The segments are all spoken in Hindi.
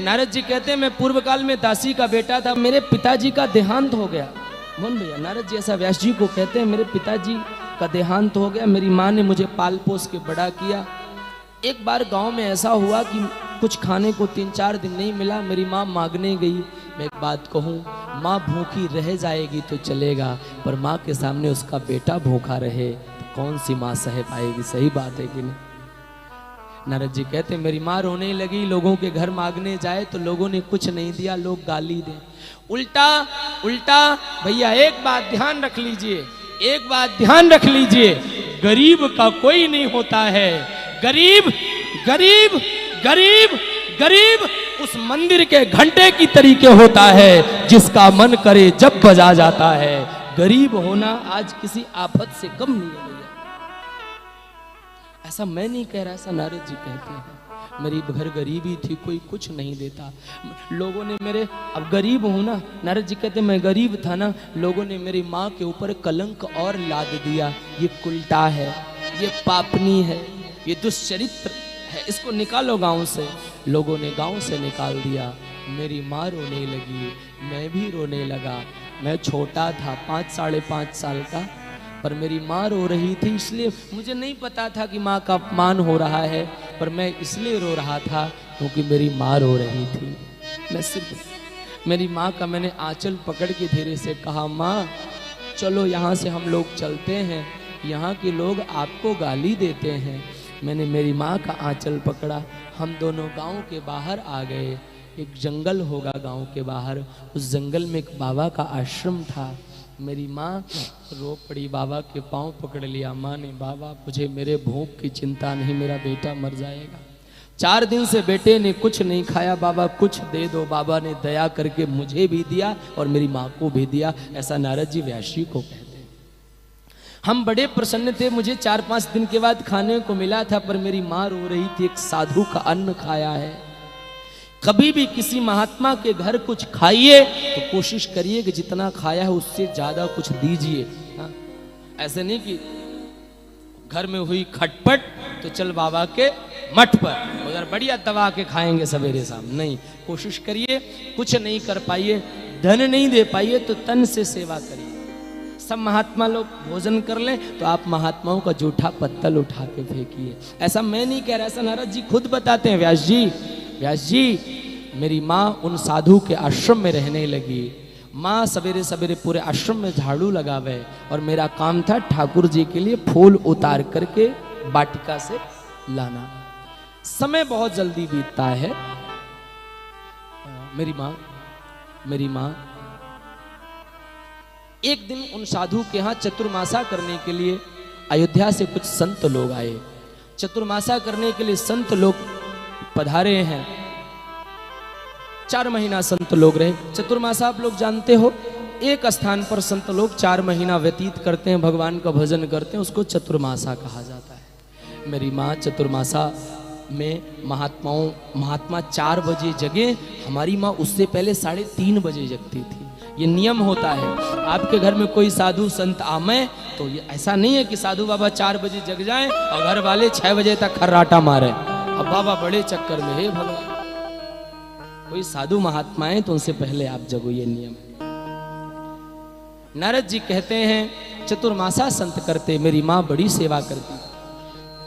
नारद जी कहते हैं मैं पूर्व काल में दासी का बेटा था, मेरे पिताजी का देहांत हो गया। मोहन भैया, नारद जी ऐसा व्यास जी को कहते हैं मेरे पिताजी का देहांत हो गया, मेरी माँ ने मुझे पाल पोस के बड़ा किया। एक बार गांव में ऐसा हुआ कि कुछ खाने को 3-4 दिन नहीं मिला, मेरी माँ मांगने गई। मैं एक बात कहूँ, माँ भूखी रह जाएगी तो चलेगा, पर माँ के सामने उसका बेटा भूखा रहे तो कौन सी माँ सह पाएगी? सही बात है कि नहीं? नारद जी कहते मेरी माँ रोने लगी, लोगों के घर मांगने जाए तो लोगों ने कुछ नहीं दिया, लोग गाली दे। उल्टा उल्टा भैया एक बात ध्यान रख लीजिए, एक बात ध्यान रख लीजिए, गरीब का कोई नहीं होता है। गरीब गरीब गरीब गरीब उस मंदिर के घंटे की तरीके होता है जिसका मन करे जब बजा जाता है। गरीब होना आज किसी आफत से कम नहीं है भैया। ऐसा मैं नहीं कह रहा, ऐसा नारद जी कहते हैं। मेरी घर गरीबी थी, कोई कुछ नहीं देता, लोगों ने मेरे, अब गरीब हूं ना, नारद जी कहते मैं गरीब था ना, लोगों ने मेरी माँ के ऊपर कलंक और लाद दिया। ये कुलटा है, ये पापनी है, ये दुष्चरित्र है, इसको निकालो गांव से। लोगों ने गांव से निकाल दिया। मेरी माँ रोने लगी, मैं भी रोने लगा। मैं छोटा था, 5-5.5 साल का, पर मेरी माँ रो रही थी, इसलिए मुझे नहीं पता था कि माँ का अपमान हो रहा है, पर मैं इसलिए रो रहा था क्योंकि मेरी माँ रो रही थी। मैं सिर्फ मेरी माँ का मैंने आंचल पकड़ के धीरे से कहा, माँ चलो यहाँ से हम लोग चलते हैं, यहाँ के लोग आपको गाली देते हैं। मैंने मेरी माँ का आंचल पकड़ा, हम दोनों गांव के बाहर आ गए। एक जंगल होगा गांव के बाहर, उस जंगल में एक बाबा का आश्रम था। मेरी माँ रो पड़ी, बाबा के पांव पकड़ लिया। माँ ने, बाबा मुझे मेरे भूख की चिंता नहीं, मेरा बेटा मर जाएगा। 4 दिन से बेटे ने कुछ नहीं खाया, बाबा कुछ दे दो। बाबा ने दया करके मुझे भी दिया और मेरी माँ को भी दिया। ऐसा नारद जी व्यास जी को कहते हैं। हम बड़े प्रसन्न थे, मुझे 4-5 दिन के बाद खाने को मिला था, पर मेरी माँ रो रही थी। एक साधु का अन्न खाया है। कभी भी किसी महात्मा के घर कुछ खाइए तो कोशिश करिए कि जितना खाया है उससे ज्यादा कुछ दीजिए। ऐसे नहीं कि घर में हुई खटपट तो चल बाबा के मठ पर उधर बढ़िया दबा के खाएंगे सवेरे शाम, नहीं। कोशिश करिए, कुछ नहीं कर पाइए, धन नहीं दे पाइए तो तन से सेवा करिए। सब महात्मा लोग भोजन कर ले तो आप महात्माओं का जूठा पत्तल उठा के फेंकिए। ऐसा मैं नहीं कह रहा, ऐसा नारद जी खुद बताते हैं। व्यास जी मेरी माँ उन साधु के आश्रम में रहने लगी। माँ सवेरे सवेरे पूरे आश्रम में झाड़ू लगावे और मेरा काम था ठाकुर जी के लिए फूल उतार करके बाटिका से लाना। समय बहुत जल्दी बीतता है। मेरी माँ एक दिन उन साधु के यहाँ चतुर्मासा करने के लिए अयोध्या से कुछ संत लोग आए। चतुर्मासा करने के लिए संत लोग पधारे हैं। 4 महीना संत लोग रहे। चतुर्मासा आप लोग जानते हो, एक स्थान पर संत लोग 4 महीना व्यतीत करते हैं, भगवान का भजन करते हैं, उसको चतुर्मासा कहा जाता है। मेरी माँ चतुर्मासा में महात्मा 4 बजे जगे, हमारी माँ उससे पहले 3:30 बजे जगती थी। ये नियम होता है। आपके घर में कोई साधु संत आमे तो ये ऐसा नहीं है कि साधु बाबा 4 बजे जग जाएं और घर वाले 6 बजे तक खर्राटा मारे। अब बाबा बड़े चक्कर में, हे भगवान, कोई साधु महात्मा है तो उनसे पहले आप जगो, ये नियम है। नारद जी कहते हैं चतुर्मासा संत करते, मेरी माँ बड़ी सेवा करती,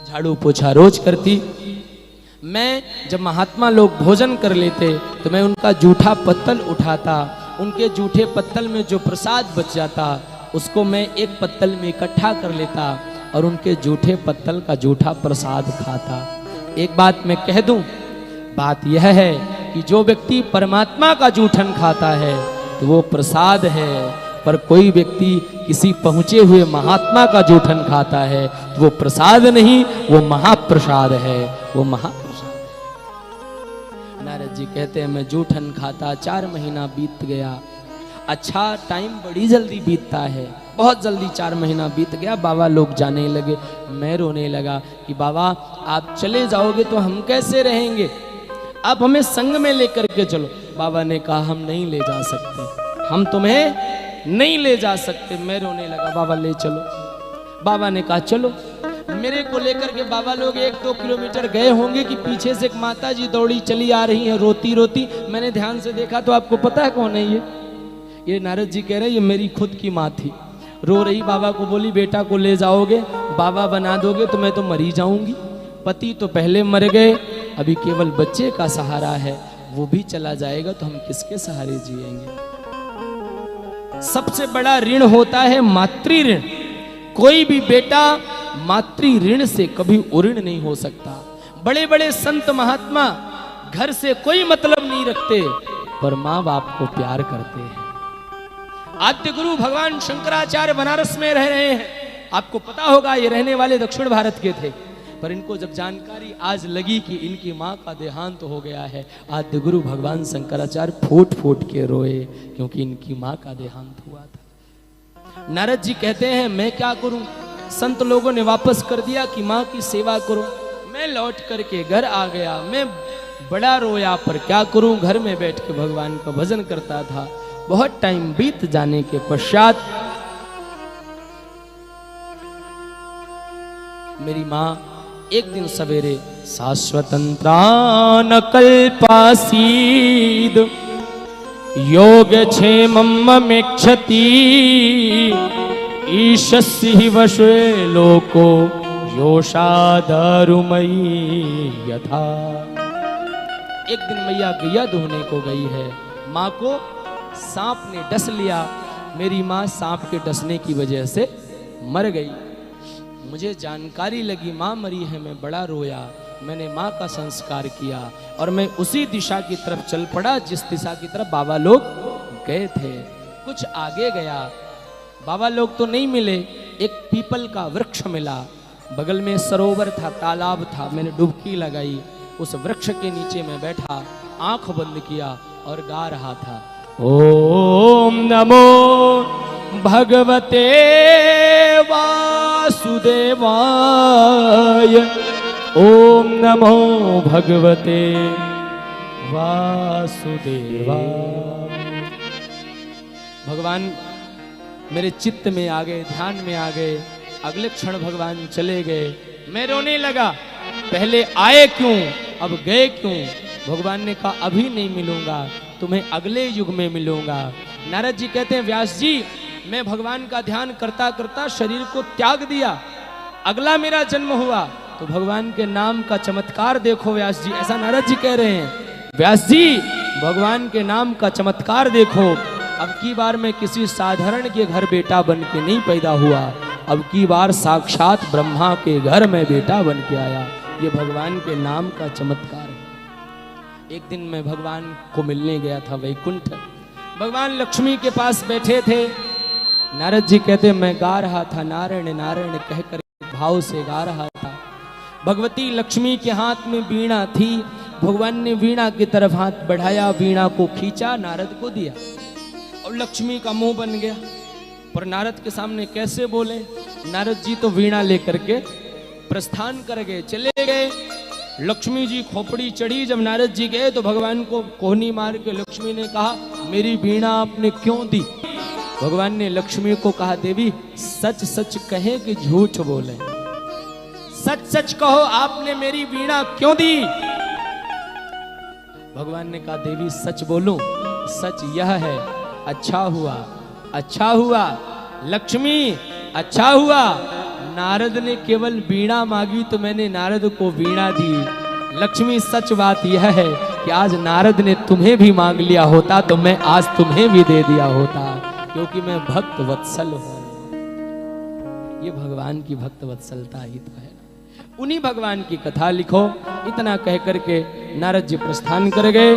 झाड़ू पोछा रोज करती। मैं जब महात्मा लोग भोजन कर लेते तो मैं उनका जूठा पत्तल उठाता, उनके जूठे पत्तल में जो प्रसाद बच जाता उसको मैं एक पत्तल में इकट्ठा कर लेता और उनके जूठे पत्तल का जूठा प्रसाद खाता। एक बात मैं कह दूं, बात यह है कि जो व्यक्ति परमात्मा का जूठन खाता है तो वो प्रसाद है, पर कोई व्यक्ति किसी पहुंचे हुए महात्मा का जूठन खाता है तो वो प्रसाद नहीं, वो महाप्रसाद है, वो महाप्रसाद। नारद जी कहते हैं मैं जूठन खाता, 4 महीना बीत गया। अच्छा, टाइम बड़ी जल्दी बीतता है, बहुत जल्दी 4 महीना बीत गया। बाबा लोग जाने लगे, मैं रोने लगा कि बाबा आप चले जाओगे तो हम कैसे रहेंगे, आप हमें संग में लेकर के चलो। बाबा ने कहा हम नहीं ले जा सकते, हम तुम्हें नहीं ले जा सकते। मैं रोने लगा, बाबा ले चलो। बाबा ने कहा चलो। मेरे को लेकर के बाबा लोग 1-2 किलोमीटर गए होंगे कि पीछे से एक माता जी दौड़ी चली आ रही है रोती रोती। मैंने ध्यान से देखा तो आपको पता है कौन है ये नारद जी कह रहे हैं ये मेरी खुद की माँ थी। रो रही, बाबा को बोली बेटा को ले जाओगे, बाबा बना दोगे तो मैं तो मरी जाऊंगी। पति तो पहले मर गए, अभी केवल बच्चे का सहारा है, वो भी चला जाएगा तो हम किसके सहारे जिएंगे। सबसे बड़ा ऋण होता है मातृ ऋण। कोई भी बेटा मातृ ऋण से कभी उऋण नहीं हो सकता। बड़े बड़े संत महात्मा घर से कोई मतलब नहीं रखते पर माँ बाप को प्यार करते हैं। आद्य गुरु भगवान शंकराचार्य बनारस में रह रहे हैं। आपको पता होगा ये रहने वाले दक्षिण भारत के थे, पर इनको जब जानकारी आज लगी कि इनकी माँ का देहांत हो गया है, आद्य गुरु भगवान शंकराचार्य फूट फूट के रोए क्योंकि इनकी माँ का देहांत हुआ था। नारद जी कहते हैं मैं क्या करूं, संत लोगों ने वापस कर दिया कि माँ की सेवा करो। मैं लौट करके घर आ गया, मैं बड़ा रोया, पर क्या करूं, घर में बैठ के भगवान का भजन करता था। बहुत टाइम बीत जाने के पश्चात मेरी माँ एक दिन सवेरे शाश्वतंत्रा न कल्पासीद योग क्षेममेक्षति ईशस्य वशे लोको योषादरुमयी यथा। एक दिन मैया गैया दुहने को गई है, माँ को सांप ने डस लिया। मेरी माँ सांप के डसने की वजह से मर गई। मुझे जानकारी लगी माँ मरी है, मैं बड़ा रोया। मैंने माँ का संस्कार किया और मैं उसी दिशा की तरफ चल पड़ा जिस दिशा की तरफ बाबा लोग गए थे। कुछ आगे गया, बाबा लोग तो नहीं मिले, एक पीपल का वृक्ष मिला, बगल में सरोवर था, तालाब था। मैंने डुबकी लगाई, उस वृक्ष के नीचे मैं बैठा, आंख बंद किया और गा रहा था, ओम नमो भगवते वासुदेवाय, ओम नमो भगवते वासुदेवाय। भगवान मेरे चित्त में आ गए, ध्यान में आ गए। अगले क्षण भगवान चले गए। मैं रोने लगा, पहले आए क्यों, अब गए क्यों। भगवान ने कहा अभी नहीं मिलूंगा, तुम्हें अगले युग में मिलूंगा। नारद जी कहते हैं व्यास जी मैं भगवान का ध्यान करता करता शरीर को त्याग दिया, अगला मेरा जन्म हुआ तो भगवान के नाम का चमत्कार देखो व्यास जी, ऐसा नारद जी कह रहे हैं। व्यास जी भगवान के नाम का चमत्कार देखो। अब की बार मैं किसी साधारण के घर बेटा बन के नहीं पैदा हुआ, अब की बार साक्षात ब्रह्मा के घर में बेटा बन के आया। ये भगवान के नाम का चमत्कार है। एक दिन मैं भगवान को मिलने गया था वैकुंठ। भगवान लक्ष्मी के पास बैठे थे। नारद जी कहते मैं गा रहा था, नारायण नारायण कहकर भाव से गा रहा था। भगवती लक्ष्मी के हाथ में वीणा थी। भगवान ने वीणा की तरफ हाथ बढ़ाया, वीणा को खींचा, नारद को दिया और लक्ष्मी का मुंह बन गया। पर नारद के सामने कैसे बोले। नारद जी तो वीणा लेकर के प्रस्थान कर गए, चले गए। लक्ष्मी जी खोपड़ी चढ़ी। जब नारद जी गए तो भगवान को कोहनी मार के लक्ष्मी ने कहा मेरी वीणा आपने क्यों दी। भगवान ने लक्ष्मी को कहा देवी सच सच कहे कि झूठ बोले, सच सच कहो आपने मेरी वीणा क्यों दी। भगवान ने कहा देवी सच बोलूं, सच यह है अच्छा हुआ, अच्छा हुआ लक्ष्मी, अच्छा हुआ। नारद ने केवल वीणा मांगी तो मैंने नारद को वीणा दी। लक्ष्मी सच बात यह है कि आज नारद ने तुम्हें भी मांग लिया होता तो मैं आज तुम्हें भी दे दिया होता, क्योंकि मैं भक्त वत्सल हूं। ये भगवान की भक्त वत्सलता ही तो है। उन्हीं भगवान की कथा लिखो। इतना कह करके नारद जी प्रस्थान कर गए।